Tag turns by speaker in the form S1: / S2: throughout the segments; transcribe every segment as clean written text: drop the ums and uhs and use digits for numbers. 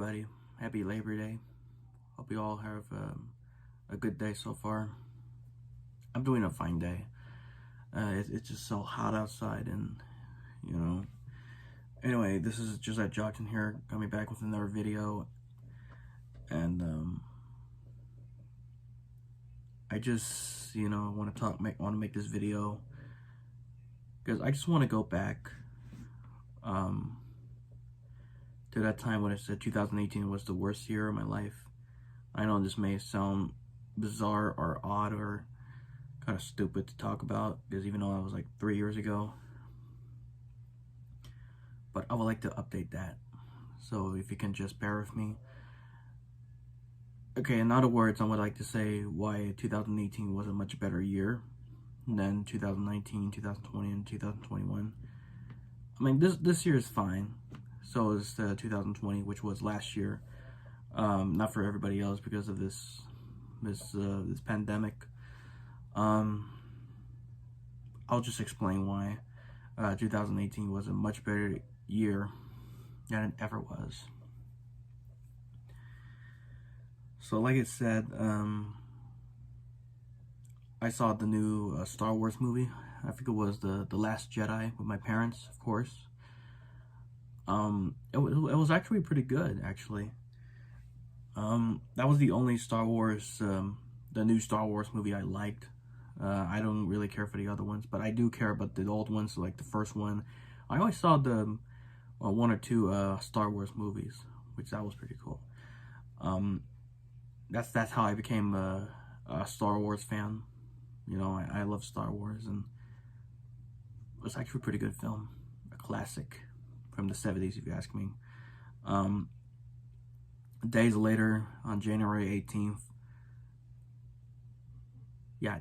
S1: everybody. Happy Labor Day. Hope you all have a good day so far. I'm doing a fine day. It's just so hot outside, and you know. Anyway, this is just that Jockton here, coming back with another video, and I just want to make this video because I just want to go back to that time when I said 2018 was the worst year of my life. I know this may sound bizarre or odd or kind of stupid to talk about, because even though that was like 3 years ago, but I would like to update that. So if you can just bear with me. Okay, in other words, I would like to say why 2018 was a much better year than 2019, 2020, and 2021. I mean, this year is fine. So is 2020, which was last year. Not for everybody else because of this pandemic. I'll just explain why 2018 was a much better year than it ever was. So like it said, I saw the new Star Wars movie. I think it was the Last Jedi with my parents, of course. It was actually pretty good, actually. That was the only Star Wars, the new Star Wars movie I liked. I don't really care for the other ones, but I do care about the old ones, like the first one. I always saw the one or two Star Wars movies, which that was pretty cool. That's how I became a Star Wars fan. You know, I love Star Wars, and it was actually a pretty good film, a classic from the 70s, if you ask me. Days later, on January 18th,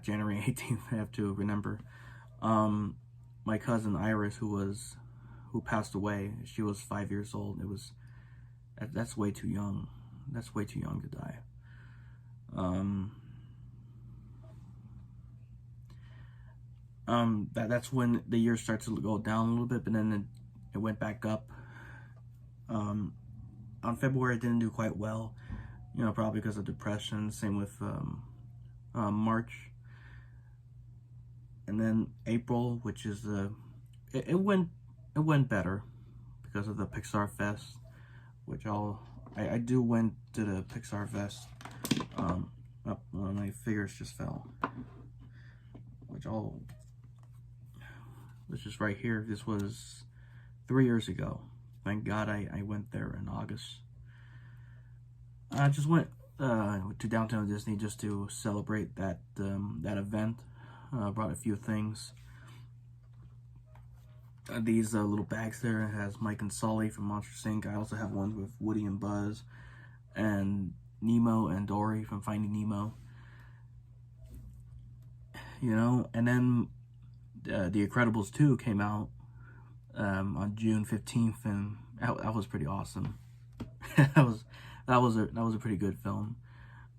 S1: January 18th, I have to remember, my cousin Iris, who passed away, she was 5 years old. That's way too young. That's way too young to die. That's when the year starts to go down a little bit, but then it went back up. On February, it didn't do quite well, probably because of depression. Same with March, and then April, which is it went better because of the Pixar Fest, which I do went to the Pixar Fest. One of my figures just fell, which is right here. This was 3 years ago. Thank God I went there in August. I just went to downtown Disney just to celebrate that event. Brought a few things. These little bags there. It has Mike and Sully from Monsters Inc. I also have one with Woody and Buzz, and Nemo and Dory from Finding Nemo. And then The Incredibles 2 came out on June 15th, and that was pretty awesome. that was a pretty good film.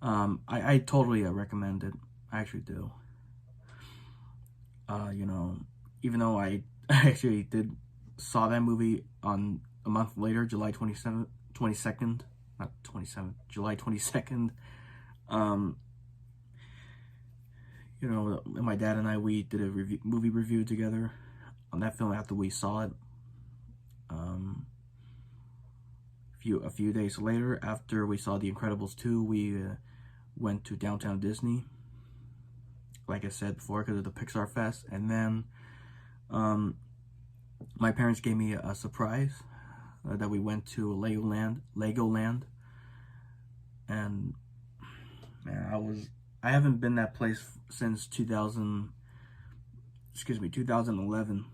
S1: I totally recommend it. I actually do. Even though I actually saw that movie on a month later, July 22nd, not 27th, July 22nd. My dad and we did a movie review together on that film after we saw it. A few days later, after we saw The Incredibles 2, we went to downtown Disney, like I said before, because of the Pixar Fest. And then my parents gave me a surprise that we went to Legoland, and man, I haven't been that place since 2011.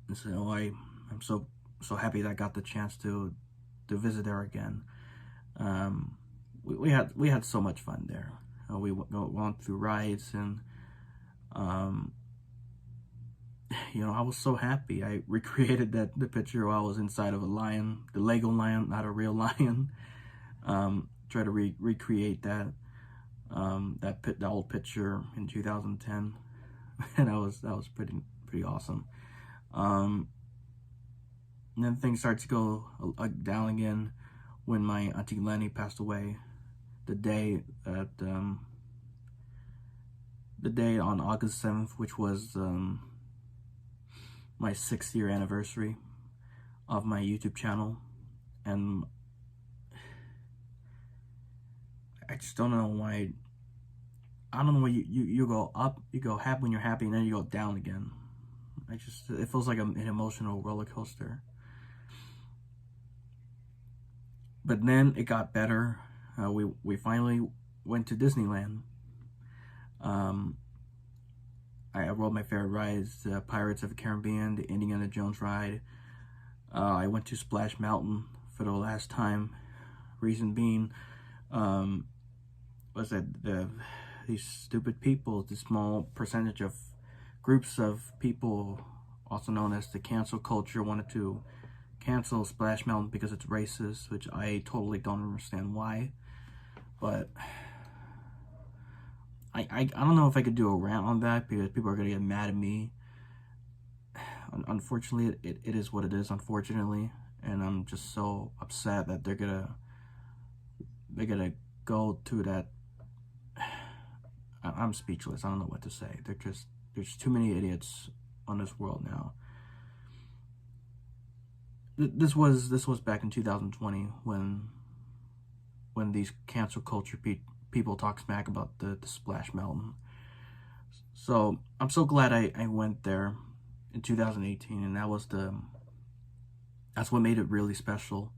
S1: And so I'm so happy that I got the chance to visit there again. We had so much fun there. We went through rides, and I was so happy. I recreated the picture while I was inside of a lion, the Lego lion, not a real lion. Try to recreate that the old picture in 2010, and that was pretty awesome. And then things start to go down again. when my auntie Lenny passed away, the day on August 7th, which was my 6th-year anniversary of my YouTube channel. And I just don't know why. I don't know why you go up, you go happy when you're happy, and then you go down again. It feels like an emotional roller coaster. But then it got better. We finally went to Disneyland. I rode my favorite rides: the Pirates of the Caribbean, the Indiana Jones ride. I went to Splash Mountain for the last time. Reason being, was that these stupid people, this small percentage of groups of people, also known as the cancel culture, wanted to cancel Splash Mountain because it's racist, which I totally don't understand why. But I don't know if I could do a rant on that because people are gonna get mad at me. Unfortunately, it is what it is, unfortunately, and I'm just so upset that they're gonna go to that. I'm speechless. I don't know what to say. There's too many idiots on this world now. This was back in 2020 when these cancel culture people talk smack about the Splash Mountain. So I'm so glad I went there in 2018, and that's what made it really special.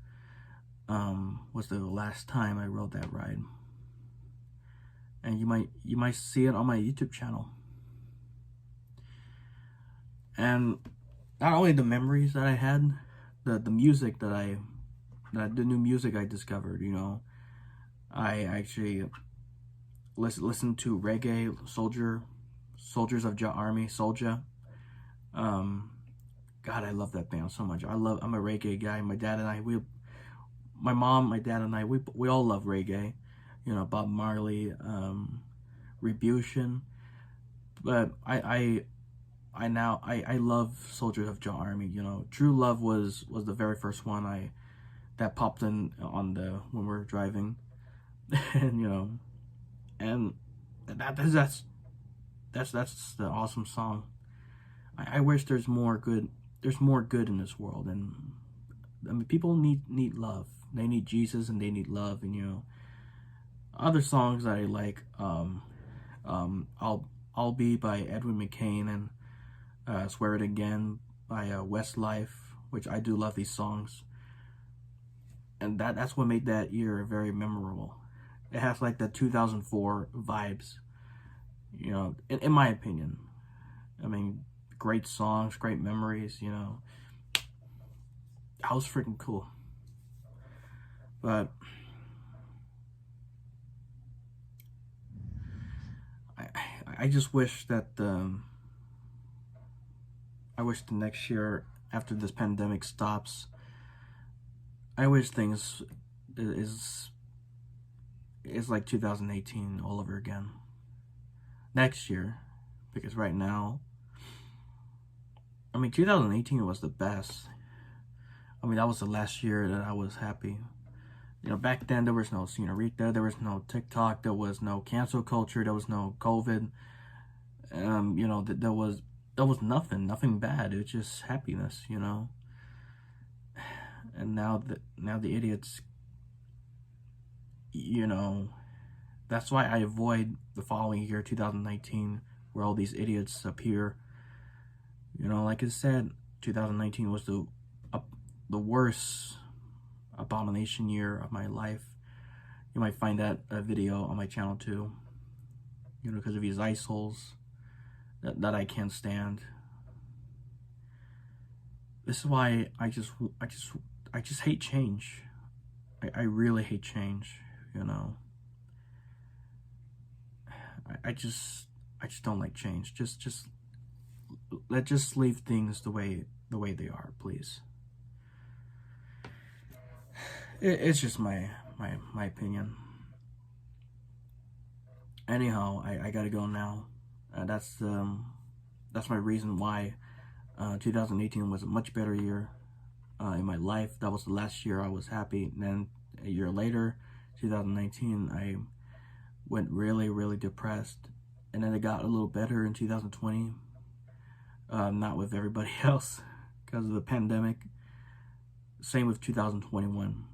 S1: Was the last time I rode that ride, and you might see it on my YouTube channel. And not only the memories that I had, the music the new music I discovered. I actually listened to reggae, Soldiers of Jah Army, Soulja. God, I love that band so much. I'm a reggae guy. My dad and I, my mom, my dad and I, we all love reggae. Bob Marley, Rebution. But I love Soldiers of Jah Army. True Love was the very first one that popped in on when we were driving, and and that's the awesome song. I wish there's more good in this world, and I mean, people need love. They need Jesus, and they need love. And other songs that I like, I'll Be by Edwin McCain, and Swear It Again by Westlife, which I do love these songs. And that's what made that year very memorable. It has like the 2004 vibes, in my opinion. I mean, great songs, great memories, That was freaking cool. But I just wish that I wish the next year, after this pandemic stops, I wish things is like 2018 all over again. Next year, because right now, I mean, 2018 was the best. I mean, that was the last year that I was happy. Back then there was no Senorita, there was no TikTok, there was no cancel culture, there was no COVID. There was nothing bad. It was just happiness, And now the idiots, that's why I avoid the following year, 2019, where all these idiots appear. Like I said, 2019 was the worst abomination year of my life. You might find that video on my channel too. Because of these iceholes that I can't stand. This is why I just hate change. I really hate change. I just don't like change. Let's just leave things the way they are, please. It's just my opinion. Anyhow, I gotta go now. That's my reason why 2018 was a much better year in my life. That was the last year I was happy. And then a year later, 2019, I went really, really depressed. And then it got a little better in 2020. Not with everybody else because of the pandemic. Same with 2021.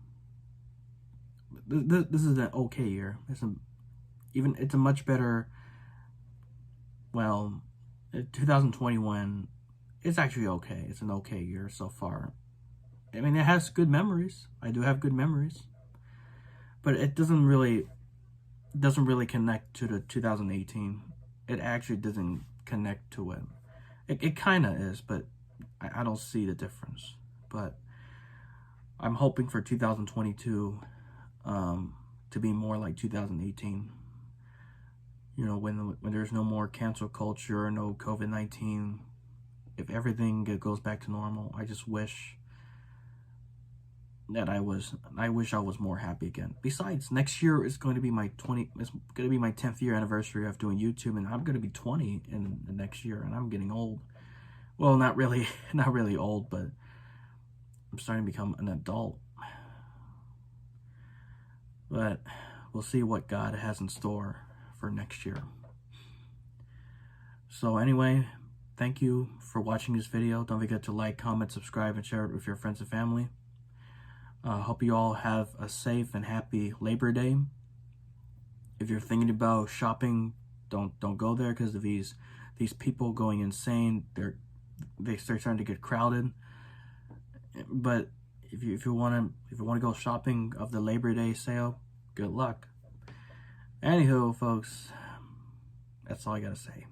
S1: This is an okay year. It's a much better. Well, 2021, it's actually okay. It's an okay year so far. I mean, it has good memories. I do have good memories, but it doesn't really connect to the 2018. It actually doesn't connect to it. It kind of is, but I don't see the difference. But I'm hoping for 2022 to be more like 2018. You know, when there's no more cancel culture, no COVID-19, if everything goes back to normal, I just wish that I was more happy again. Besides, next year is going to be my 10th year anniversary of doing YouTube, and I'm going to be 20 in the next year, and I'm getting old. Well, not really old, but I'm starting to become an adult. But we'll see what God has in store for next year. So anyway, thank you for watching this video. Don't forget to like, comment, subscribe, and share it with your friends and family. Hope you all have a safe and happy Labor Day. If you're thinking about shopping, don't go there because of these people going insane. They start starting to get crowded. But if you want to go shopping of the Labor Day sale, good luck. Anywho, folks, that's all I gotta say.